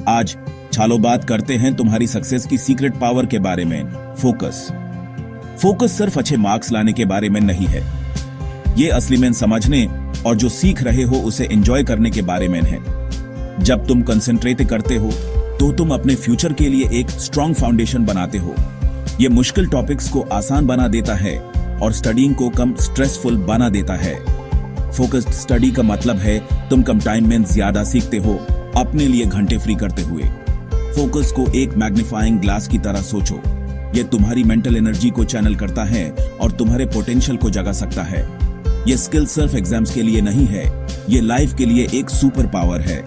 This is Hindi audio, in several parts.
आज चलो बात करते हैं तुम्हारी सक्सेस की सीक्रेट पावर के बारे में। फोकस सिर्फ अच्छे मार्क्स लाने के बारे में नहीं है, ये असली में समझने और जो सीख रहे हो उसे एंजॉय करने के बारे में है। जब तुम कंसंट्रेट करते हो तो तुम अपने फ्यूचर के लिए एक स्ट्रॉन्ग फाउंडेशन बनाते हो। ये मुश्किल टॉपिक्स को आसान बना देता है और स्टडीइंग को कम स्ट्रेसफुल बना देता है। फोकस्ड स्टडी का मतलब है तुम कम टाइम में ज्यादा सीखते हो, अपने लिए घंटे फ्री करते हुए। फोकस को एक मैग्नीफाइंग ग्लास की तरह सोचो। ये तुम्हारी मेंटल एनर्जी को चैनल करता है और तुम्हारे पोटेंशियल को जगा सकता है। ये स्किल सिर्फ एग्जाम्स के लिए नहीं है, ये लाइफ के लिए एक सुपर पावर है।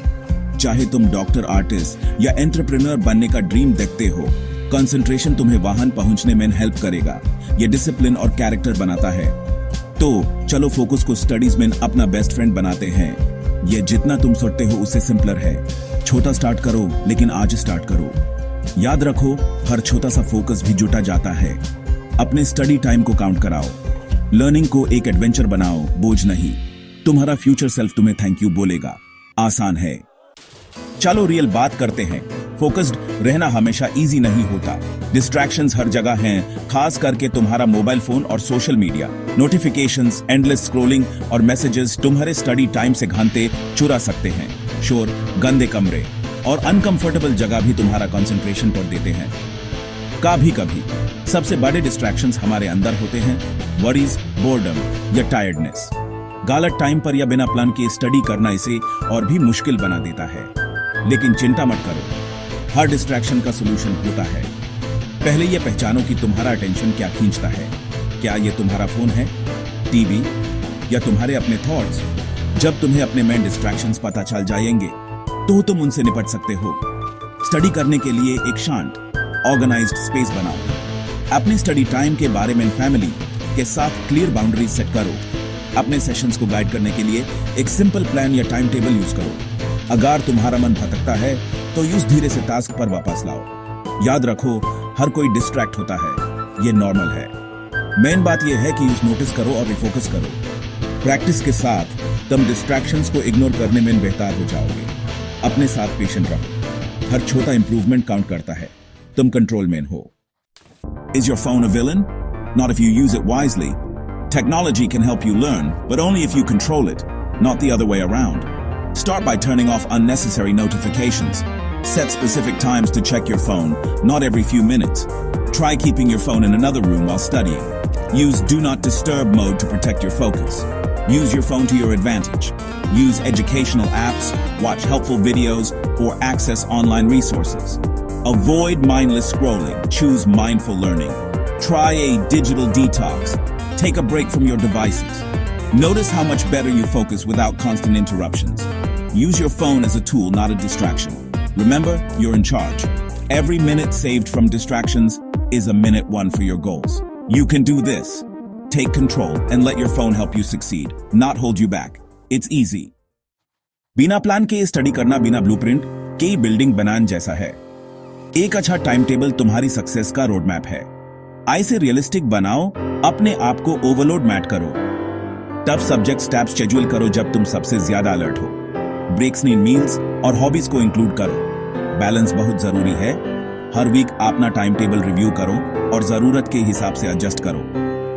चाहे तुम डॉक्टर, आर्टिस्ट या एंटरप्रेन्योर बनने का ड्रीम देखते हो, कंसंट्रेशन तुम्हें वहां पहुंचने में हेल्प करेगा। ये डिसिप्लिन और कैरेक्टर बनाता है। तो चलो फोकस को स्टडीज में अपना बेस्ट फ्रेंड बनाते हैं। ये जितना तुम सोचते हो उससे सिंपलर है। छोटा स्टार्ट करो, लेकिन आज स्टार्ट करो। याद रखो, हर छोटा सा फोकस भी जुटा जाता है। अपने स्टडी टाइम को काउंट कराओ। लर्निंग को एक एडवेंचर बनाओ, बोझ नहीं। तुम्हारा फ्यूचर सेल्फ तुम्हें थैंक यू बोलेगा। आसान है। चलो रियल बात करते हैं। फोकस्ड रहना हमेशा इजी नहीं होता। डिस्ट्रैक्शंस हर जगह हैं, खास करके तुम्हारा मोबाइल फोन और social media. Notifications, endless scrolling और मैसेजेस तुम्हारे स्टडी टाइम से घंटे चुरा सकते हैं। शोर, गंदे कमरे और अनकंफर्टेबल जगह भी तुम्हारा कंसंट्रेशन तोड़ देते हैं। कभी कभी सबसे बड़े डिस्ट्रैक्शंस हमारे अंदर होते हैं, वरीज, बोर्डम या टायर्डनेस। गलत टाइम पर या बिना प्लान के स्टडी करना इसे और भी मुश्किल बना देता है। लेकिन चिंता मत करो, हर डिस्ट्रैक्शन का सॉल्यूशन होता है। पहले ये पहचानो कि तुम्हारा अटेंशन क्या खींचता है। क्या ये तुम्हारा फोन है, टीवी या तुम्हारे अपने थॉट्स? जब तुम्हें अपने मेन डिस्ट्रैक्शंस पता चल जाएंगे तो तुम उनसे निपट सकते हो। स्टडी करने के लिए एक शांत, ऑर्गेनाइज्ड स्पेस बनाओ। अपने स्टडी टाइम के बारे में फैमिली के साथ क्लियर बाउंड्रीज सेट करो। अपने सेशंस को गाइड करने के लिए एक सिंपल प्लान या टाइम टेबल यूज करो। अगर तुम्हारा मन भटकता है तो यूज धीरे से टास्क पर वापस लाओ। याद रखो, हर कोई डिस्ट्रैक्ट होता है, ये नॉर्मल है। मेन बात यह है कि यूज नोटिस करो और रिफोकस करो। प्रैक्टिस के साथ तुम डिस्ट्रैक्शंस को इग्नोर करने में बेहतर हो जाओगे। अपने साथ पेशेंट रहो, हर छोटा इंप्रूवमेंट काउंट करता है। तुम कंट्रोल में हो। Is your phone a villain? Not if you use it wisely. Technology can help you learn, but only if you control it, not the other way around. Start by turning off unnecessary notifications. Set specific times to check your phone, not every few minutes. Try keeping your phone in another room while studying. Use Do Not Disturb mode to protect your focus. Use your phone to your advantage. Use educational apps, watch helpful videos, or access online resources. Avoid mindless scrolling. Choose mindful learning. Try a digital detox. Take a break from your devices. Notice how much better you focus without constant interruptions. Use your phone as a tool, not a distraction. Remember, you're in charge. Every minute saved from distractions is a minute won for your goals. You can do this. Take control and let your phone help you succeed, not hold you back. It's easy. बिना प्लान के स्टडी करना बिना ब्लूप्रिंट के बिल्डिंग बनाने जैसा है। एक अच्छा टाइम टेबल तुम्हारी सक्सेस का रोड मैप है। ऐसे रियलिस्टिक बनाओ, अपने आप को ओवरलोड मैट करो। टफ सब्जेक्ट्स टैब शेड्यूल करो जब तुम सबसे ज्यादा अलर्ट हो। ब्रेक्स नीड मील्स और हॉबीज को इंक्लूड करो। बैलेंस बहुत जरूरी है। हर वीक अपना टाइम टेबल रिव्यू करो और जरूरत के हिसाब से एडजस्ट करो।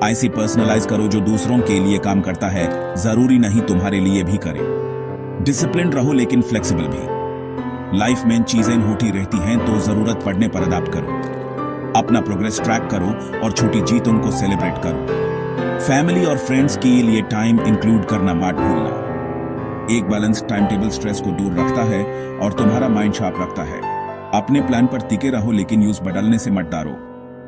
ऐसी पर्सनलाइज करो जो दूसरों के लिए काम करता है, जरूरी नहीं तुम्हारे लिए भी करे। डिसिप्लिन रहो लेकिन फ्लेक्सिबल भी। लाइफ में चीजें होती रहती हैं, तो जरूरत पड़ने पर अडॉप्ट करो। अपना प्रोग्रेस ट्रैक करो और छोटी जीतों को सेलिब्रेट करो। फैमिली और फ्रेंड्स के लिए टाइम इंक्लूड करना मत भूलना। एक बैलेंस टाइम टेबल स्ट्रेस को दूर रखता है और तुम्हारा माइंड शार्प रखता है। अपने प्लान पर टिके रहो, लेकिन यूज बदलने से मत डरो।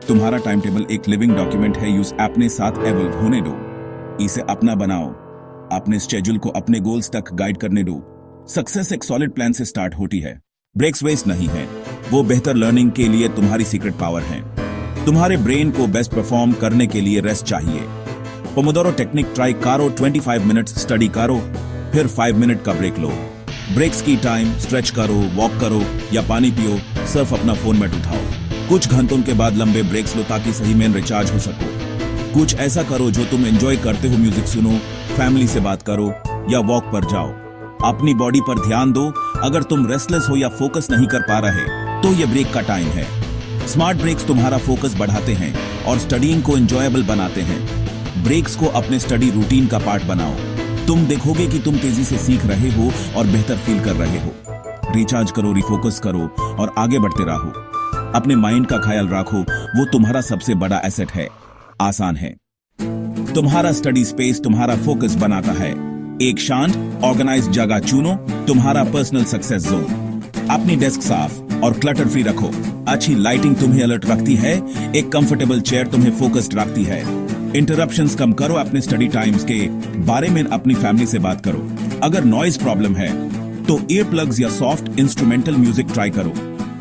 तुम्हारा टाइम टेबल एक लिविंग डॉक्यूमेंट है, यूज अपने साथ एवॉल्व होने दो। इसे अपना बनाओ। अपने शेड्यूल को अपने गोल्स तक गाइड करने दो। सक्सेस एक सॉलिड प्लान से स्टार्ट होती है, ब्रेक्स वेस्ट नहीं है। वो बेहतर लर्निंग के लिए तुम्हारी सीक्रेट पावर है। तुम्हारे ब्रेन को बेस्ट परफॉर्म करने के लिए रेस्ट चाहिए। पोमोडोरो टेक्निक ट्राई करो। 25 मिनट्स स्टडी करो, फिर 5 मिनट का ब्रेक लो। ब्रेक्स की टाइम स्ट्रेच करो, वॉक करो या पानी पियो, सिर्फ अपना फोन मत उठाओ। कुछ घंटों के बाद लंबे ब्रेक्स लो ताकि सही में रिचार्ज हो सको। कुछ ऐसा करो जो तुम एंजॉय करते हो, म्यूजिक सुनो, फैमिली से बात करो या वॉक पर जाओ। अपनी बॉडी पर ध्यान दो। अगर तुम रेस्टलेस हो या फोकस नहीं कर पा रहे तो ये ब्रेक का टाइम है। स्मार्ट ब्रेक्स तुम्हारा फोकस बढ़ाते हैं और स्टडीइंग को एंजॉयबल बनाते हैं। ब्रेक्स को अपने स्टडी रूटीन का पार्ट बनाओ। तुम देखोगे कि तुम तेजी से सीख रहे हो और बेहतर फील कर रहे हो। रिचार्ज करो, रिफोकस करो और आगे बढ़ते रहो। अपने माइंड का ख्याल रखो, वो तुम्हारा सबसे बड़ा एसेट है। आसान है। तुम्हारा स्टडी स्पेस तुम्हारा फोकस बनाता है। एक शांत ऑर्गेनाइज्ड जगह चुनो, तुम्हारा पर्सनल सक्सेस जोन। अपनी डेस्क साफ और क्लटर फ्री रखो। अच्छी लाइटिंग तुम्हें अलर्ट रखती है। एक कंफर्टेबल चेयर तुम्हें फोकस्ड रखती है। इंटरप्शंस कम करो। अपने स्टडी टाइम्स के बारे में अपनी फैमिली से बात करो। अगर नॉइज प्रॉब्लम है तो ईयर प्लग्स या सॉफ्ट इंस्ट्रूमेंटल म्यूजिक ट्राई करो।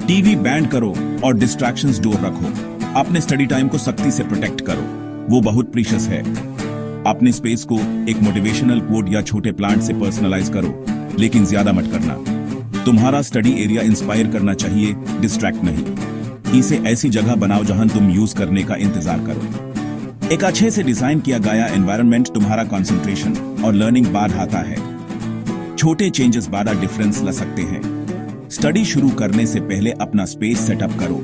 टीवी बैंड करो और डिस्ट्रैक्शंस दूर रखो। अपने स्टडी टाइम को सख्ती से प्रोटेक्ट करो, वो बहुत प्रीशियस है। अपने स्पेस को एक मोटिवेशनल कोट या छोटे प्लांट से पर्सनलाइज करो, लेकिन ज्यादा मत करना। तुम्हारा स्टडी एरिया इंस्पायर करना चाहिए, डिस्ट्रैक्ट नहीं। इसे ऐसी जगह बनाओ जहां तुम यूज करने का इंतजार करो। एक अच्छे से डिजाइन किया गया एनवायरनमेंट तुम्हारा कंसंट्रेशन और लर्निंग बढ़ाता है। छोटे चेंजेस बड़ा डिफरेंस ला सकते हैं। स्टडी शुरू करने से पहले अपना स्पेस सेटअप करो।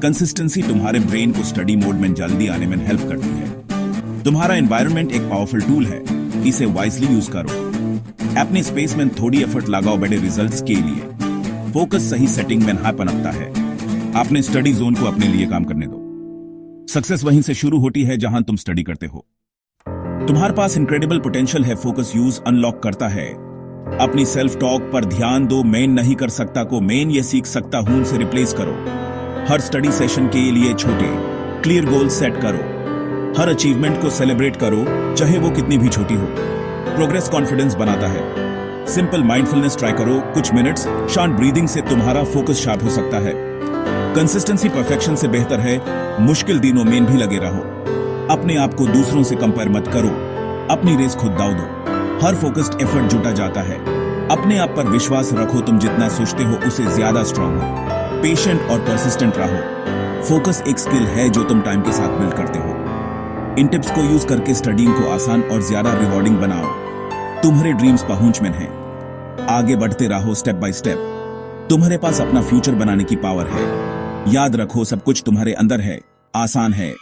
कंसिस्टेंसी तुम्हारे ब्रेन को स्टडी मोड में जल्दी आने में हेल्प करती है। तुम्हारा एनवायरनमेंट एक पावरफुल टूल है, इसे वाइजली यूज करो। अपने स्पेस में थोड़ी एफर्ट लगाओ बड़े रिजल्ट्स के लिए। फोकस सही सेटिंग में यहाँ पनपता है। अपने स्टडी जोन को अपने लिए काम करने दो। सक्सेस वहीं से शुरू होती है जहां तुम स्टडी करते हो। तुम्हारे पास इनक्रेडिबल पोटेंशियल है। फोकस यूज अनलॉक करता है। अपनी सेल्फ टॉक पर ध्यान दो। मैं नहीं कर सकता को मैं ये सीख सकता हूं से रिप्लेस करो। हर स्टडी सेशन के लिए छोटे क्लियर गोल सेट करो। हर अचीवमेंट को सेलिब्रेट करो, चाहे वो कितनी भी छोटी हो। प्रोग्रेस कॉन्फिडेंस बनाता है। सिंपल माइंडफुलनेस ट्राई करो। कुछ मिनट्स शांत ब्रीदिंग से तुम्हारा फोकस शार्प हो सकता है। कंसिस्टेंसी परफेक्शन से बेहतर है। मुश्किल दिनों में भी लगे रहो। अपने आप को दूसरों से कंपेयर मत करो। अपनी रेस खुद दाव दो। हर फोकस्ड एफर्ट जुटा जाता है। अपने आप पर विश्वास रखो। तुम जितना सोचते हो उससे ज्यादा स्ट्रांग हो। पेशेंट और परसिस्टेंट रहो। फोकस एक स्किल है जो तुम टाइम के साथ बिल्ड करते हो। इन टिप्स को यूज करके स्टडीइंग को आसान और ज्यादा रिवॉर्डिंग बनाओ। तुम्हारे ड्रीम्स पहुंच में हैं। आगे बढ़ते रहो स्टेप बाय स्टेप। तुम्हारे पास अपना फ्यूचर बनाने की पावर है। याद रखो, सब कुछ तुम्हारे अंदर है। आसान है।